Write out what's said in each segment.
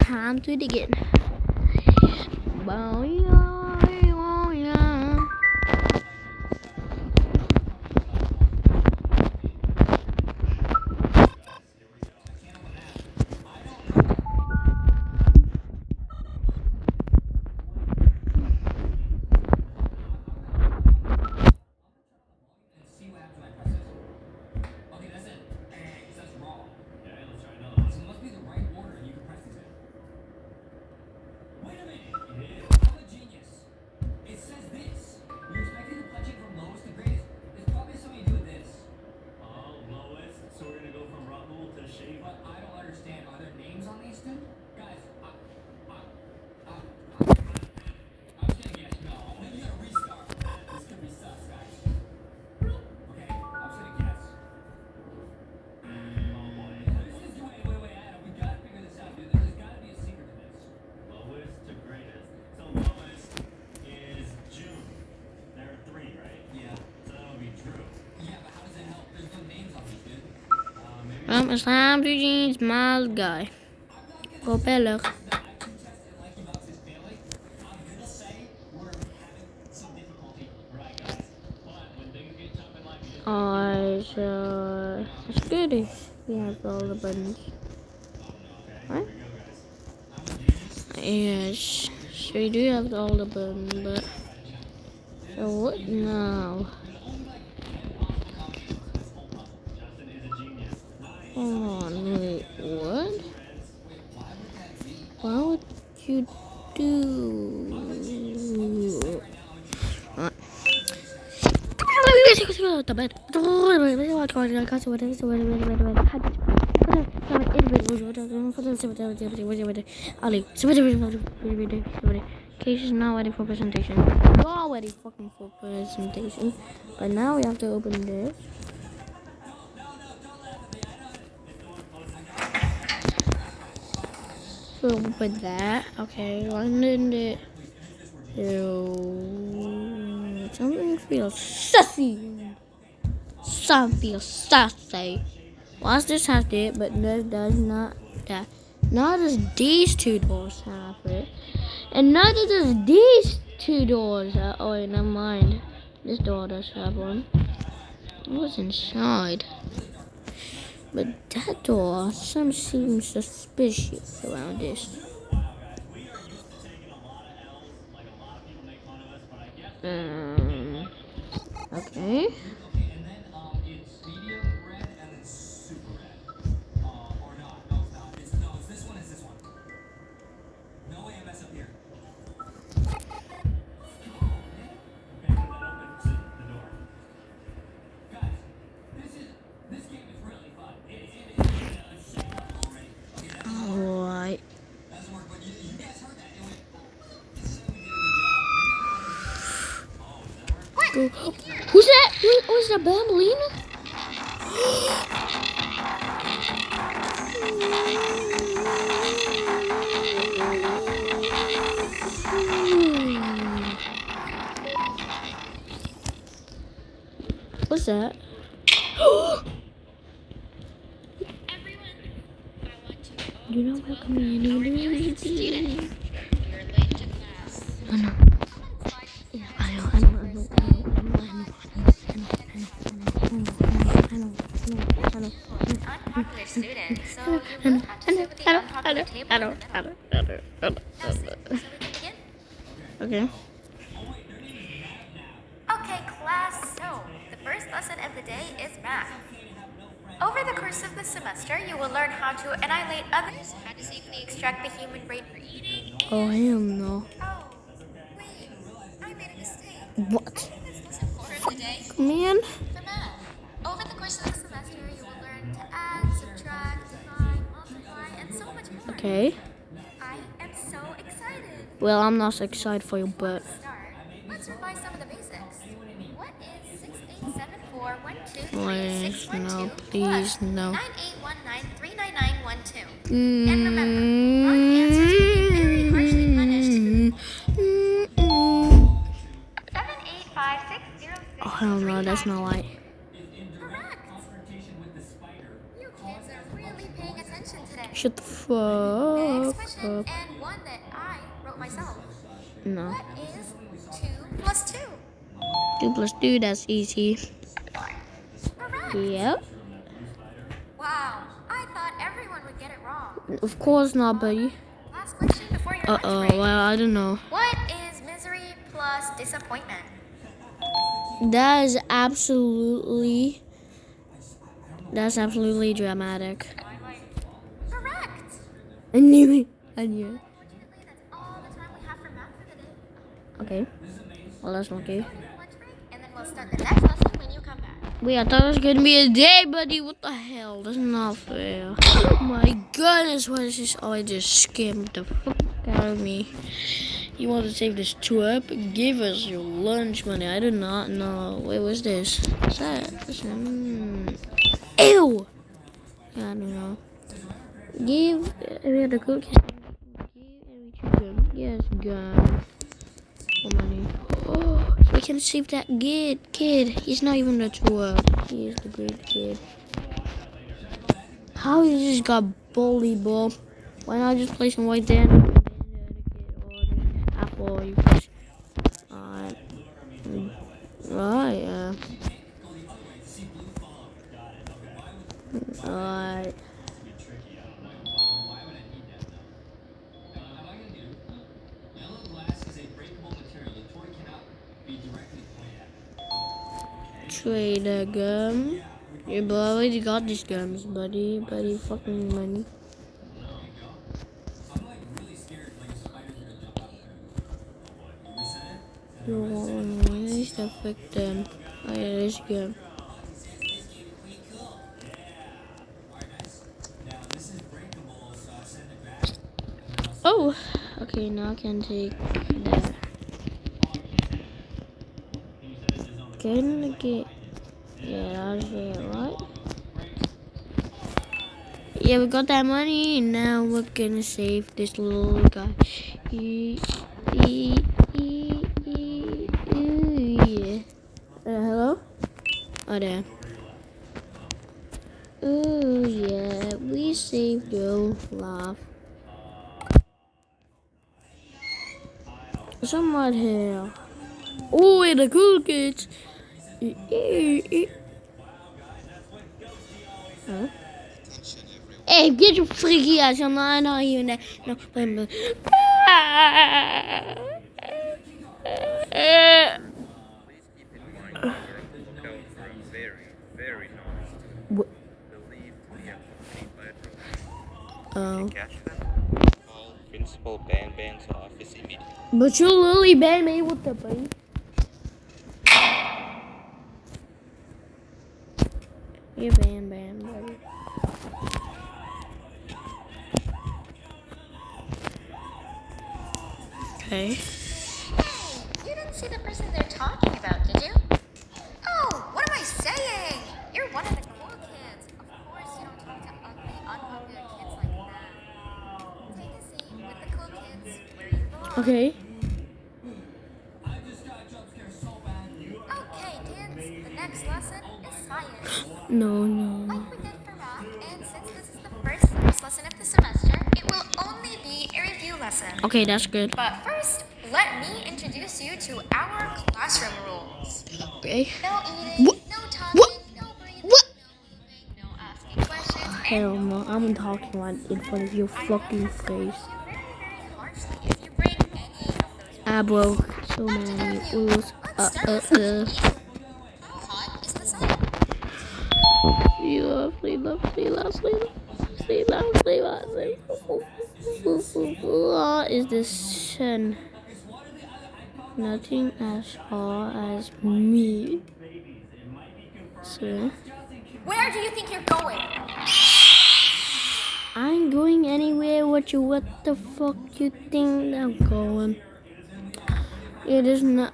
time to dig it. It's time to change my guy. Go better. It's good if we have all the buttons. Right? Yes, so we do have all the buttons, but so what now? Hold on, wait, what? Why would you do? Case is not ready for presentation. You're already fucking for presentation, but now we have to open this. So open that. Okay, London it. Something feels sussy. Something feels sussy. Watch this have it, but this does not. That. Not does these two doors have it, and neither does these two doors. Oh wait, never mind. This door does have one. What's inside? But that door, some seems suspicious around this. Okay. Alright. Who's that? Who's that Bambolina? What's that? You know welcome in. Student, you're late to class. I know. Unpopular student, so you both have to sit with the unpopular table in the middle. Now sit, so we can begin. Okay. Okay, class, so the first lesson of the day is math. Over the course of the semester, you will learn how to annihilate others, how to safely extract the human brain for eating. Oh, hell no. Oh, wait, I made a mistake. What? I think this lesson for the day. Man. For math. Over the course of the semester, you will learn to add, subtract, divide, multiply, and so much more. Okay. I am so excited. Well, I'm not so excited for you, but. Let's revise some of the basics. What is 6874123612 No, please, no. 9819399912? And remember, wrong answers will be very harshly punished. 78560. Oh, hell no, that's not right. Correct. You kids are really paying attention today. Shut the Next fuck. question question and one that I wrote myself. No. What is 2 plus 2? 2 plus 2, that's easy. Correct. Yep. Wow, I thought everyone would get it wrong. Of course not, buddy. Last question before your lunch Uh-oh, break. well, I don't know. What is misery plus disappointment? That's absolutely dramatic. Correct. I knew it. Unfortunately, that's all the time we have for math for the day. Okay. Well, that's okay. Go to your lunch break, and then we'll start the next lesson when you come back. Wait, I thought it was gonna be a day, buddy. What the hell? That's not fair. Oh my goodness, what is this? Oh, I just skimmed the fuck out of me. You want to save this trip? Give us your lunch money. I do not know. Wait, what's this? What's that? Ew! Yeah, I don't know. Give the cookies. Give every chicken. Yes, gum. For money. Oh, we can save that kid. He's not even a tour. He is the great kid. How you just got bullied, bro? Why not just place him right there? Apple, you push. Right, yeah. Alright. Trade a gum. You already got these gums, buddy. Buddy, fucking money. You want one is the victim. Oh yeah, this gum. Oh, okay, now I can take that. Can I get? Yeah, that's it, right? Yeah, we got that money, and now we're gonna save this little guy. Yeah. Hello? Oh, there. Oh, yeah, we saved your life. Someone here. Oh, and the cool kids. Huh? Hey, get your freaky ass. I'm not even there. No, wait a minute. What? Oh. Call Principal Banban's office immediately. But you literally banned me with the buddy. You're banned, buddy. Okay. Hey, you didn't see the person they're talking about, did you? Oh, what am I saying? You're one of the cool kids. Of course you don't talk to ugly, unpopular kids like that. Take a seat with the cool kids where you belong. Okay. Okay, kids, the next lesson is science. No. Like we did for math, and since this is the first science lesson of the semester, it will only be a review lesson. Okay, that's good. But first, let me introduce you to our classroom rules. Okay. No eating, What? no talking, What? no breathing, What? no moving, no asking questions, Hell no, I'm talking right in front of your fucking face. very, very harshly if you break any of those rules. I broke so Back to the many review. rules. Let's start with something easy. How hot is the sun? You lovely. What is the sun? Nothing as hot as me. So, Where do you think you're going? I ain't going anywhere. What the fuck you think I'm going? It is not.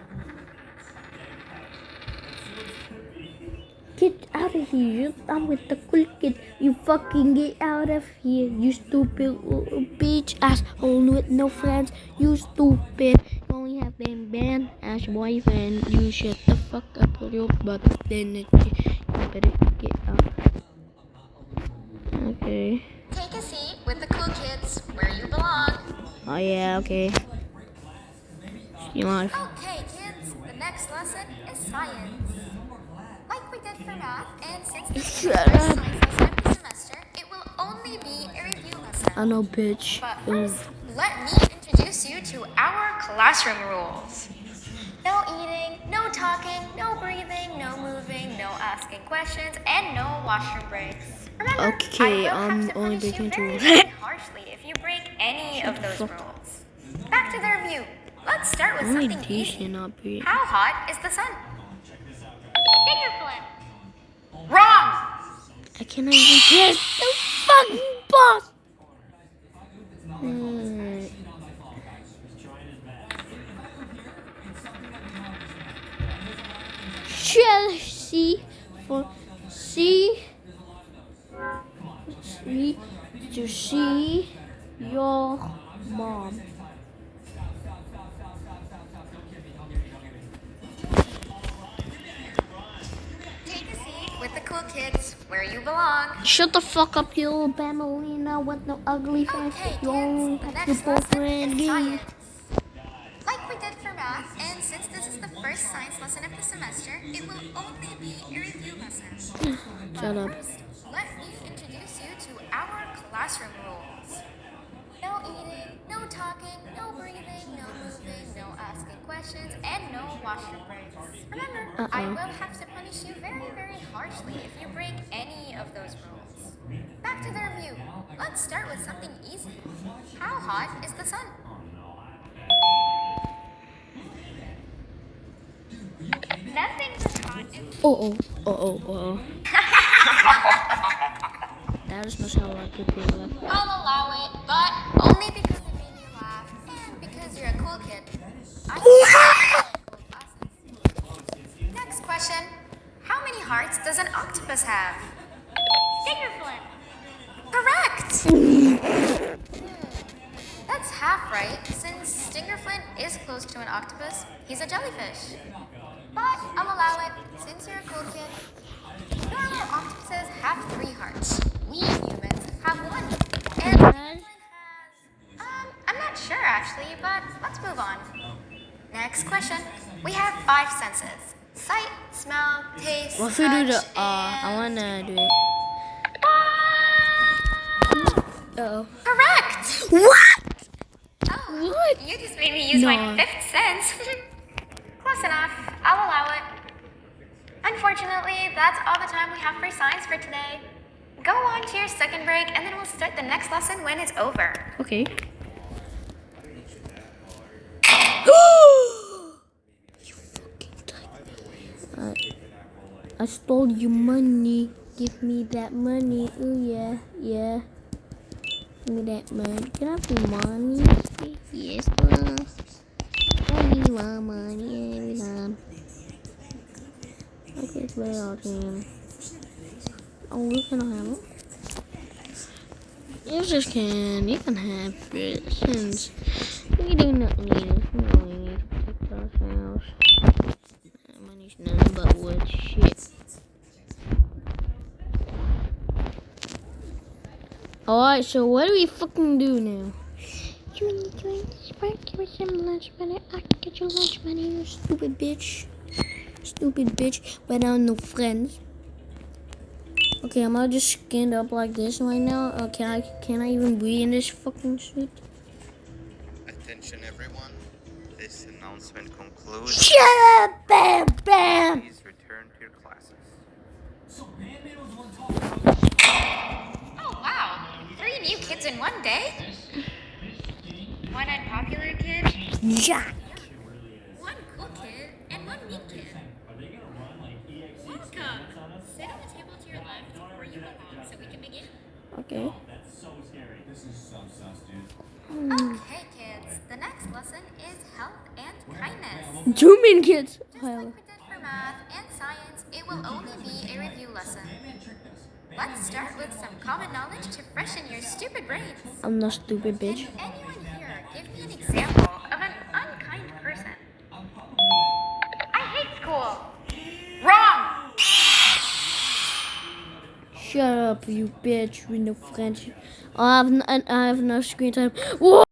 Get out of here. I'm with the cool kid. You fucking get out of here. You stupid little bitch asshole with no friends. You stupid. You only have Ban as your boyfriend. You shut the fuck up with your butt. Then you better get out. Okay. Take a seat with the cool kids where you belong. Oh yeah, okay. You want? Okay, kids, the next lesson is science. Like we did for math, and since this is the Shut first up. science lesson of the semester, it will only be a review lesson. I know, bitch. But first, let me introduce you to our classroom rules. No eating, no talking, no breathing, no moving, no asking questions, and no washroom breaks. Remember, Okay, I will have to only punish you breaking very, two. very harshly if you break any Shut of the those fuck. rules. Back to the review. Let's start with Only something these easy. cannot be. How hot is the sun? Finger flip. Wrong! I cannot even guess the fucking boss. Chelsea for see to see your mom. Take a seat with the cool kids where you belong. Shut the fuck up, you little Bamelina with no ugly face. Okay, You only kids, the have your next lesson boyfriend. is D. science. Like we did for math, and since this is the first science lesson of the semester, it will only be a review lesson. Shut up. First, let me introduce you to our classroom rules. No eating, no talking, no breathing, no moving, no asking questions, and no washroom breaks. Remember, I will have to punish you very, very harshly if you break any of those rules. Back to the review. Let's start with something easy. How hot is the sun? Nothing's as hot as... Oh. That is not how I could be like. I'll allow it, but only because it made me laugh and because you're a cool kid. I cool classes. Next question. How many hearts does an octopus have? Finger flip. Correct! That's half right, since Stingerflint is close to an octopus. He's a jellyfish. But I'll allow it, since you're a cool kid. Normal octopuses have 3 hearts. We humans have 1. And Stingerflint has... I'm not sure actually, but let's move on. Next question. We have 5 senses. Sight, smell, taste, What if we do the touch, I and... wanna do it. Uh-oh. Correct! What? Oh, What? you just made me use my No. 5th sense. Close enough. I'll allow it. Unfortunately, that's all the time we have for science for today. Go on to your second break, and then we'll start the next lesson when it's over. Okay. You fucking type. I stole your money. Give me that money. Ooh yeah. Give me that money. Can I have the money? Yes, I want money every time. Okay, play all game. Oh, we can have it. You just can. You can have it since we do not need it. We only need to protect ourselves. Money's nothing but wood shit. Alright, so what do we fucking do now? You want to join this party with some lunch money? I can get your lunch money, you stupid bitch. Stupid bitch. But I have no friends. Okay, am I just skinned up like this right now? Or can I even breathe in this fucking suit? Attention everyone. This announcement concludes. Shut up, bam! Please return to your classes. Oh, wow. 3 new kids in one day? 1 unpopular kid, Jack! 1 cool kid, and 1 mean kid. Welcome. Sit on the table to your left where you belong so we can begin. Okay. Okay, kids. The next lesson is health and kindness. 2 mean kids. Just like we did for math and science, it will only be a review lesson. Let's start with some common knowledge to freshen your stupid brains. I'm not stupid, bitch. Can anyone here give me an example of an unkind person? I hate school. Wrong! Shut up, you bitch with no friendship. I have no screen time. Whoa!